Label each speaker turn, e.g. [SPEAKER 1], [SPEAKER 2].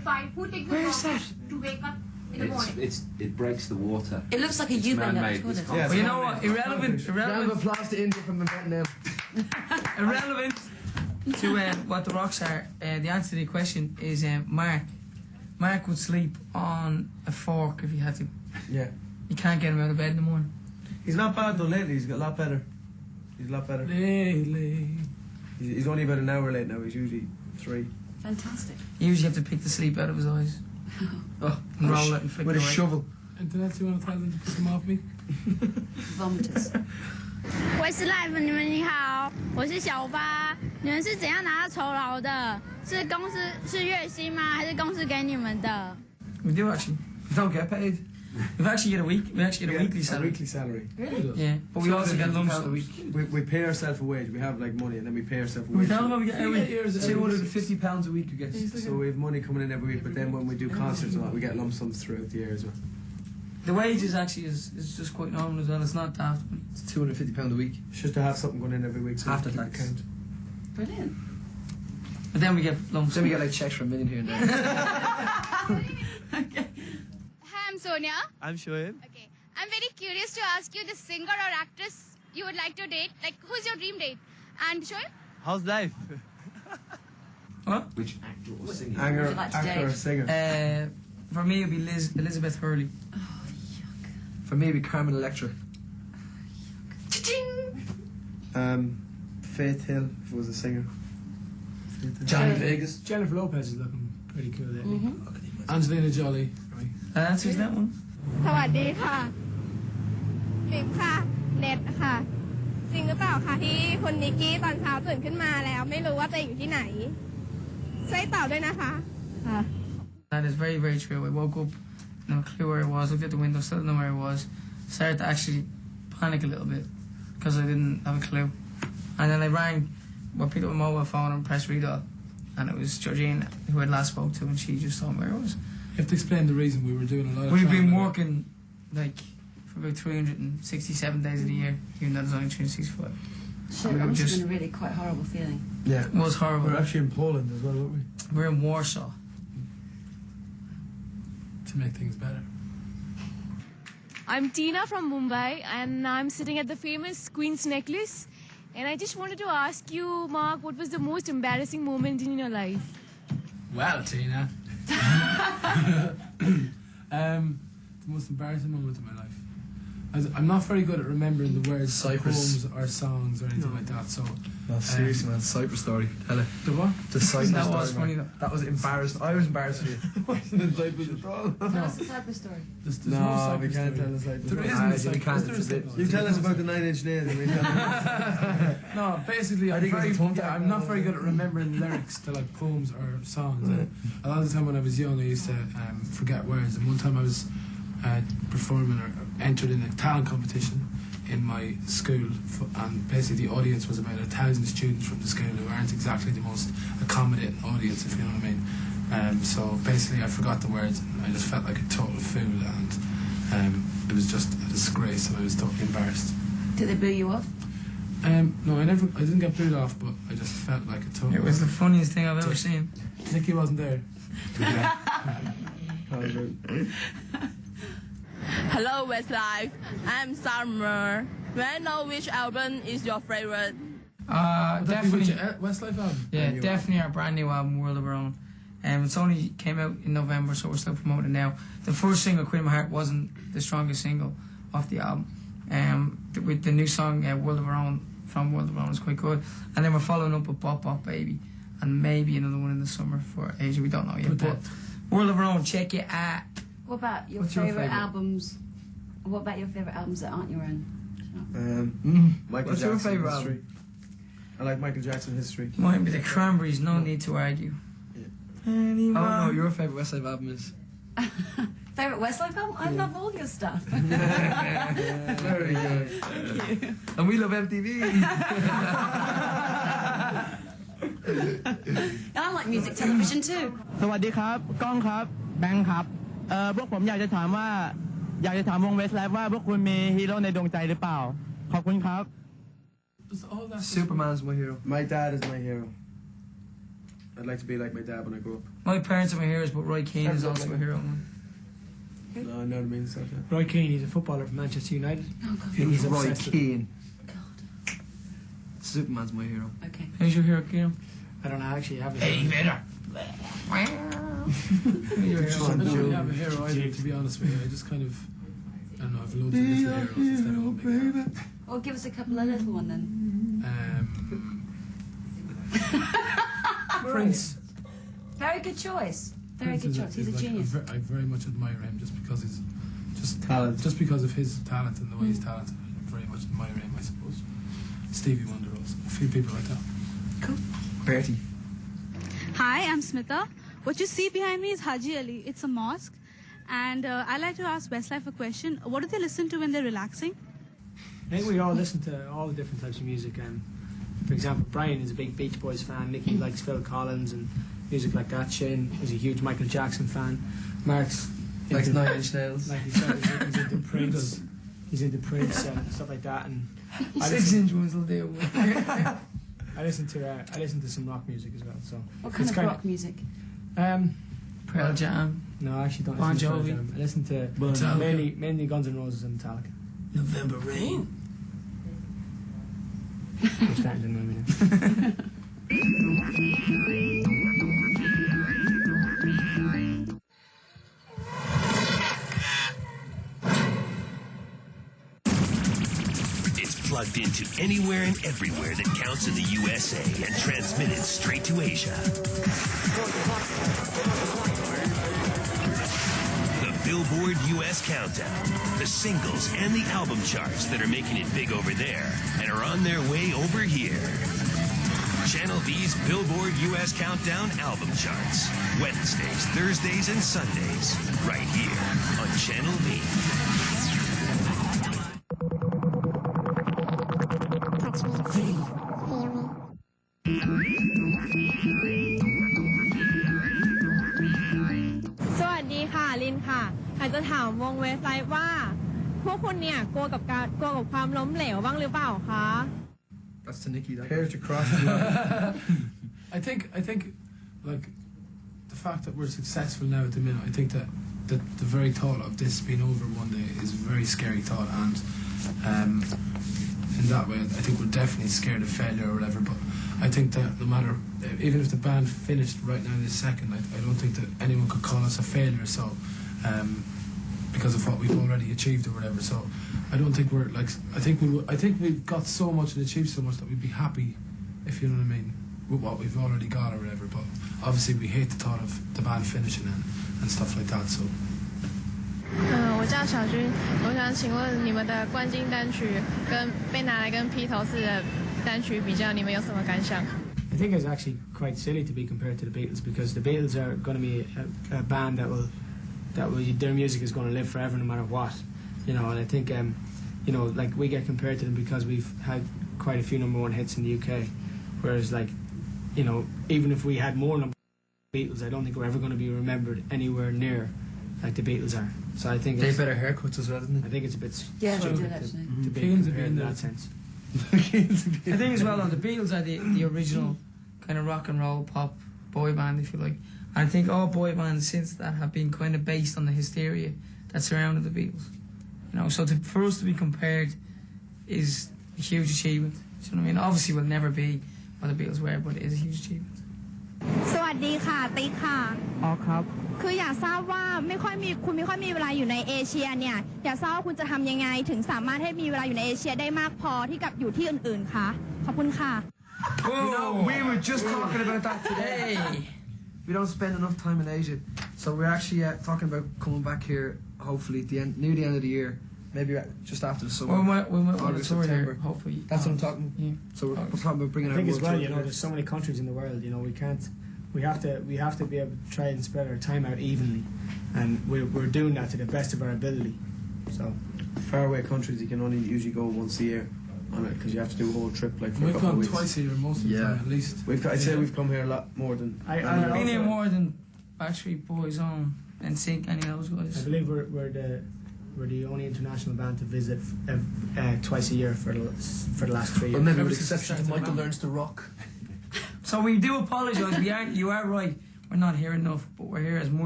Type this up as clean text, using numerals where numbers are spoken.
[SPEAKER 1] 5. Who takes the process to wake up in the morning?
[SPEAKER 2] It breaks the water.
[SPEAKER 3] It looks like a U-bend at the toilet.
[SPEAKER 4] Yeah,
[SPEAKER 5] well, you know what? Irrelevant.
[SPEAKER 4] Round of applause to India from the Vietnam.
[SPEAKER 5] Irrelevant to what the rocks are. The answer to the question is Mark. Mark would sleep on a fork if he had to.
[SPEAKER 4] Yeah.
[SPEAKER 5] You can't get him out of bed in the morning.
[SPEAKER 4] He's not bad though lately, he's got a lot better. He's a lot better. Lately. He's only about an hour late now, he's usually 3.
[SPEAKER 3] Fantastic.
[SPEAKER 5] You usually have to pick the sleep out of his eyes. And roll it and flick
[SPEAKER 4] with
[SPEAKER 5] it
[SPEAKER 4] a
[SPEAKER 5] away.
[SPEAKER 4] shovel.
[SPEAKER 6] Internet, you want to tell them to pick him off me?
[SPEAKER 3] Vomiters.
[SPEAKER 1] Westlife， 你们好，我是小八。你们是怎样拿到酬劳的？是公司是月薪吗？还是公司给你们的
[SPEAKER 5] We do actually.
[SPEAKER 4] We don't get paid.
[SPEAKER 5] We actually get a weekly salary.
[SPEAKER 4] A weekly salary.
[SPEAKER 6] Really?
[SPEAKER 5] Yeah, but we also get lump
[SPEAKER 4] a
[SPEAKER 5] sums.
[SPEAKER 4] week. We pay ourselves a wage. We have like money, and then we pay ourselves a
[SPEAKER 5] We
[SPEAKER 4] wage.
[SPEAKER 5] tell them what we get every
[SPEAKER 6] year.
[SPEAKER 4] £250 a week you get. So we have money coming in every week, but then when we do concerts and all, we get lump sums throughout the year as well.
[SPEAKER 5] The wages actually is just quite normal as well. It's not daft.
[SPEAKER 4] It's £250 a week. It's just to have something going in every week. So
[SPEAKER 5] After
[SPEAKER 4] keep
[SPEAKER 5] tax.
[SPEAKER 4] Count.
[SPEAKER 3] Brilliant.
[SPEAKER 5] But then we get lump sums.
[SPEAKER 4] Then we get like checks for $1 million here and there.
[SPEAKER 1] Okay. Hi, I'm Sonia.
[SPEAKER 7] I'm Shoaib.
[SPEAKER 1] Okay. I'm very curious to ask you the singer or actress you would like to date. Like, who's your dream date? And Shoaib?
[SPEAKER 7] How's life?
[SPEAKER 5] What?
[SPEAKER 2] Which actor or singer?
[SPEAKER 4] Actor or singer?
[SPEAKER 5] For me it'd be Elizabeth Hurley.
[SPEAKER 3] Oh, yuck.
[SPEAKER 4] For me it'd be Carmen Electra. Faith Hill, if it was a singer.
[SPEAKER 5] Johnny Vegas.
[SPEAKER 6] Jennifer Lopez is looking pretty cool lately. Angelina Jolie. Right.
[SPEAKER 5] That answers that one.
[SPEAKER 1] สวัสดีค่ะฟิปค่ะเน็ตค่ะจริงหรือเปล่าคะที่คุณนิกกี้ตอนเช้าตื่นขึ้นมาแล้วไม่รู้ว่าตัวเองอยู่ที่ไหนช่วยตอบด้วยนะคะค่ะ
[SPEAKER 5] That is very, very true. I woke up, no clue where I was, looked at the window, still didn't know where I was. Started to actually panic a little bit because I didn't have a clue. And then I picked up my mobile phone and pressed redial. And it was Georgina who I'd last spoke to, and she just told me where I was.
[SPEAKER 6] You have to explain the reason we were doing a lot of
[SPEAKER 5] We've been
[SPEAKER 6] travelling.
[SPEAKER 5] working like for about 367 days of the year, even though there's only 365.
[SPEAKER 3] Shit, that must have been a really quite horrible feeling.
[SPEAKER 4] Yeah.
[SPEAKER 5] It was horrible.
[SPEAKER 4] We're actually in Poland as well, weren't we?
[SPEAKER 5] We're in Warsaw.
[SPEAKER 6] To make things better.
[SPEAKER 8] I'm Tina from Mumbai, and I'm sitting at the famous Queen's Necklace. And I just wanted to ask you, Mark, what was the most embarrassing moment in your life?
[SPEAKER 6] Well, Tina. The most embarrassing moment of my life. I'm not very good at remembering the words of poems or songs or anything like that, so...
[SPEAKER 4] No, seriously, man. Cyprus story. Tell it.
[SPEAKER 6] The what?
[SPEAKER 4] The Cyprus
[SPEAKER 5] That
[SPEAKER 4] story.
[SPEAKER 5] was funny though.
[SPEAKER 4] That was embarrassing. I was embarrassed for you. Wasn't in Cyprus at all.
[SPEAKER 3] What's the Cyprus story?
[SPEAKER 6] There's
[SPEAKER 4] No,
[SPEAKER 6] Cyprus
[SPEAKER 4] we can't
[SPEAKER 6] story.
[SPEAKER 4] tell the Cyprus
[SPEAKER 6] There
[SPEAKER 4] story.
[SPEAKER 6] isn't a
[SPEAKER 4] We
[SPEAKER 6] Cyprus-
[SPEAKER 4] can't.
[SPEAKER 6] is there a Cyprus-
[SPEAKER 4] You tell us about the 9 Inch Nails and we tell us.
[SPEAKER 6] No, basically,
[SPEAKER 4] I think it was a tongue tag.
[SPEAKER 6] I'm not very good at remembering lyrics to like poems or songs. A lot of the time when I was young, I used to forget words. And one time I was performing or entered in a talent competition in my school, and basically the audience was about 1,000 students from the school who aren't exactly the most accommodating audience, if you know what I mean. So basically, I forgot the words, and I just felt like a total fool, and it was just a disgrace, and I was totally embarrassed.
[SPEAKER 3] Did they boo you off?
[SPEAKER 6] No, I didn't get booed off, but I just felt like a total.
[SPEAKER 5] It was the funniest thing I've ever seen.
[SPEAKER 6] Nicky wasn't there.
[SPEAKER 9] Hello, Westlife. I'm Summer. May I know which album is your favorite?
[SPEAKER 5] Definitely.
[SPEAKER 6] Westlife album.
[SPEAKER 5] Yeah, definitely our brand new album, World of Our Own. It's only came out in November, so we're still promoting it now. The first single, Queen of My Heart, wasn't the strongest single off the album. With the new song, World of Our Own, from World of Our Own, is quite good. And then we're following up with Bop Bop Baby, and maybe another one in the summer for Asia. We don't know yet. But World of Our Own, check it out.
[SPEAKER 3] What about your
[SPEAKER 4] What's your
[SPEAKER 3] favourite
[SPEAKER 4] favourite?
[SPEAKER 3] albums? What about your favourite albums that aren't your own?
[SPEAKER 4] Michael
[SPEAKER 5] What's your
[SPEAKER 4] Jackson
[SPEAKER 5] favourite
[SPEAKER 4] History.
[SPEAKER 5] album?
[SPEAKER 4] I like Michael Jackson History.
[SPEAKER 5] Might be the Cranberries, no need to argue.
[SPEAKER 4] Oh no, your favourite Westlife album is?
[SPEAKER 3] Favourite Westlife album? I love all your stuff.
[SPEAKER 4] Very good.
[SPEAKER 3] Thank you.
[SPEAKER 4] And we love MTV.
[SPEAKER 3] I like music television too.
[SPEAKER 7] สวัสดีครับก้องครับแบงค์ครับพวกผมอยากจะถามวง Westlife ว่าพวกคุณมีฮีโร่ในดวงใจหรือเปล่าขอบคุณครับ
[SPEAKER 6] Does all that
[SPEAKER 4] Superman's my hero. My dad is my hero. I'd like to be like my dad when I grow up.
[SPEAKER 5] My parents are my heroes, but Roy Keane is also a hero. Man.
[SPEAKER 4] No, I know what I mean. Stuff, yeah.
[SPEAKER 6] Roy Keane, he's a footballer from Manchester United. He's
[SPEAKER 4] Roy
[SPEAKER 6] obsessed with-
[SPEAKER 4] Keane.
[SPEAKER 3] God.
[SPEAKER 4] Superman's my hero.
[SPEAKER 3] Okay.
[SPEAKER 5] Who's your hero, Keane?
[SPEAKER 6] I don't know, I actually have a
[SPEAKER 5] Hey, Vader. Who's your
[SPEAKER 6] I don't
[SPEAKER 5] hero?
[SPEAKER 6] really have a hero either, to be honest with you. I just kind of, I don't know, I've loads of little heroes instead of one big hero.
[SPEAKER 3] Well, give us a couple of little one then.
[SPEAKER 6] Prince.
[SPEAKER 3] Very good choice. Very
[SPEAKER 6] Prince
[SPEAKER 3] good
[SPEAKER 6] is
[SPEAKER 3] choice. He's a
[SPEAKER 6] like
[SPEAKER 3] genius.
[SPEAKER 6] I very much admire him just because he's
[SPEAKER 4] Talent.
[SPEAKER 6] just because of his talent and the way he's talented. I very much admire him, I suppose. Stevie Wonder also. A few people like that.
[SPEAKER 3] Cool.
[SPEAKER 4] Bertie.
[SPEAKER 10] Hi, I'm Smita. What you see behind me is Haji Ali. It's a mosque. And I'd like to ask Westlife a question. What do they listen to when they're relaxing?
[SPEAKER 6] I think we all listen to all the different types of music. For example, Brian is a big Beach Boys fan. Nicky likes Phil Collins and music like that. Shane is a huge Michael Jackson fan. Mark's
[SPEAKER 4] Likes
[SPEAKER 6] into-
[SPEAKER 4] 9 Inch Nails.
[SPEAKER 6] like he said, he's into Prince. He's into Prince and stuff like that. And I
[SPEAKER 5] 6-inch ones will do.
[SPEAKER 6] I listen to some rock music as well. So
[SPEAKER 3] What kind
[SPEAKER 6] it's
[SPEAKER 3] of
[SPEAKER 6] kinda-
[SPEAKER 3] rock music?
[SPEAKER 5] Pearl Jam.
[SPEAKER 6] No, I actually don't
[SPEAKER 5] Bon
[SPEAKER 6] listen to Pearl
[SPEAKER 5] Jovi.
[SPEAKER 6] Jam. I listen to
[SPEAKER 5] Metallica.
[SPEAKER 6] mainly Guns N' Roses and Metallica.
[SPEAKER 5] November Rain.
[SPEAKER 6] I'm starting to know me now.
[SPEAKER 11] It's plugged into anywhere and everywhere that counts in the USA and transmitted straight to Asia. The Billboard US Countdown. The singles and the album charts that are making it big over there and are on their way over here. Channel V's Billboard US Countdown album charts. Wednesdays, Thursdays, and Sundays. Right here on Channel V.
[SPEAKER 1] สวัสดีค่ะลินค่ะอาจจะถามวงเวสไลฟ์ว่า พวกคุณเนี่ยกลัวกับความล้มเหลวบ้างหรือเปล่าคะ
[SPEAKER 4] That's to Nicky. Hairs across the
[SPEAKER 6] I think like the fact that we're successful now at the minute, I think that the very thought of this being over one day is a very scary thought, and in that way I think we're definitely scared of failure or whatever, but I think that no matter, even if the band finished right now this second, I don't think that anyone could call us a failure, so because of what we've already achieved or whatever. So I don't think we're like, I think we've got so much and achieved so much that we'd be happy, if you know what I mean, with what we've already got or whatever. But obviously we hate the thought of the band finishing and stuff like that. So
[SPEAKER 8] 我叫小军，我想请问你们的冠军单曲跟被拿来跟披头士的单曲比较，你们有什么感想？
[SPEAKER 6] I think it's actually quite silly to be compared to the Beatles, because the Beatles are going to be a band that will their music is going to live forever no matter what, you know. And I think you know, like, we get compared to them because we've had quite a few #1 hits in the UK, whereas, like, you know, even if we had more Beatles, I don't think we're ever going to be remembered anywhere near like the Beatles are. So I think
[SPEAKER 4] They
[SPEAKER 6] it's,
[SPEAKER 4] better haircuts as well, didn't
[SPEAKER 6] I think it's a bit
[SPEAKER 3] Yeah, they
[SPEAKER 6] stupid
[SPEAKER 3] did actually.
[SPEAKER 6] to be
[SPEAKER 5] Keane's a
[SPEAKER 6] compared in
[SPEAKER 5] bit
[SPEAKER 6] that sense.
[SPEAKER 5] I think as well, though, the Beatles are the original kind of rock and roll pop boy band, if you like. And I think all boy bands since that have been kind of based on the hysteria that surrounded the Beatles. You know, so for us to be compared is a huge achievement. Do you know what I mean? Obviously, we'll never be what the Beatles were, but it is a huge achievement.
[SPEAKER 1] สวัสดีค่ะติ๊กค่ะ
[SPEAKER 7] อ๋อครับ
[SPEAKER 1] คืออยากทราบว่าคุณไม่ค่อยมีเวลาอยู่ในเอเชียเนี่ยอยากทราบว่าคุณจะทำยังไงถึงสามารถให้มีเวลาอยู่ในเอเชียได้มากพอที่กับอยู่ที่อื่นๆคะขอบคุณค่ะ
[SPEAKER 4] You know, we were just talking about that today. We don't spend enough time in Asia, so we're actually talking about coming back here. Hopefully, near the end of the year, maybe just after the summer.
[SPEAKER 5] We might want to
[SPEAKER 4] August,
[SPEAKER 5] tour
[SPEAKER 4] September.
[SPEAKER 5] there, hopefully.
[SPEAKER 4] That's what I'm talking.
[SPEAKER 5] Yeah.
[SPEAKER 4] So we're talking about bringing
[SPEAKER 6] I
[SPEAKER 4] our
[SPEAKER 6] think as
[SPEAKER 4] world
[SPEAKER 6] well,
[SPEAKER 4] tour
[SPEAKER 6] you know,
[SPEAKER 4] here.
[SPEAKER 6] there's so many countries in the world, you know, we have to be able to try and spread our time out evenly, and we're doing that to the best of our ability. So
[SPEAKER 4] Faraway countries, you can only usually go once a year on it, because you have to do a whole trip, like, for a
[SPEAKER 6] we've
[SPEAKER 4] couple of
[SPEAKER 6] gone
[SPEAKER 4] weeks.
[SPEAKER 6] twice a year most of the time, at least.
[SPEAKER 4] I'd say we've come here a lot more than.
[SPEAKER 6] I
[SPEAKER 5] I've been here
[SPEAKER 6] also-
[SPEAKER 5] more than Backstreet Boys on and Sync, any of those
[SPEAKER 6] I
[SPEAKER 5] guys.
[SPEAKER 6] believe we're the only international band to visit twice a year for the last 3 years.
[SPEAKER 4] Well, maybe with exception to Michael Learns to Rock.
[SPEAKER 5] So we do apologise. You are right. We're not here enough, but we're here as much.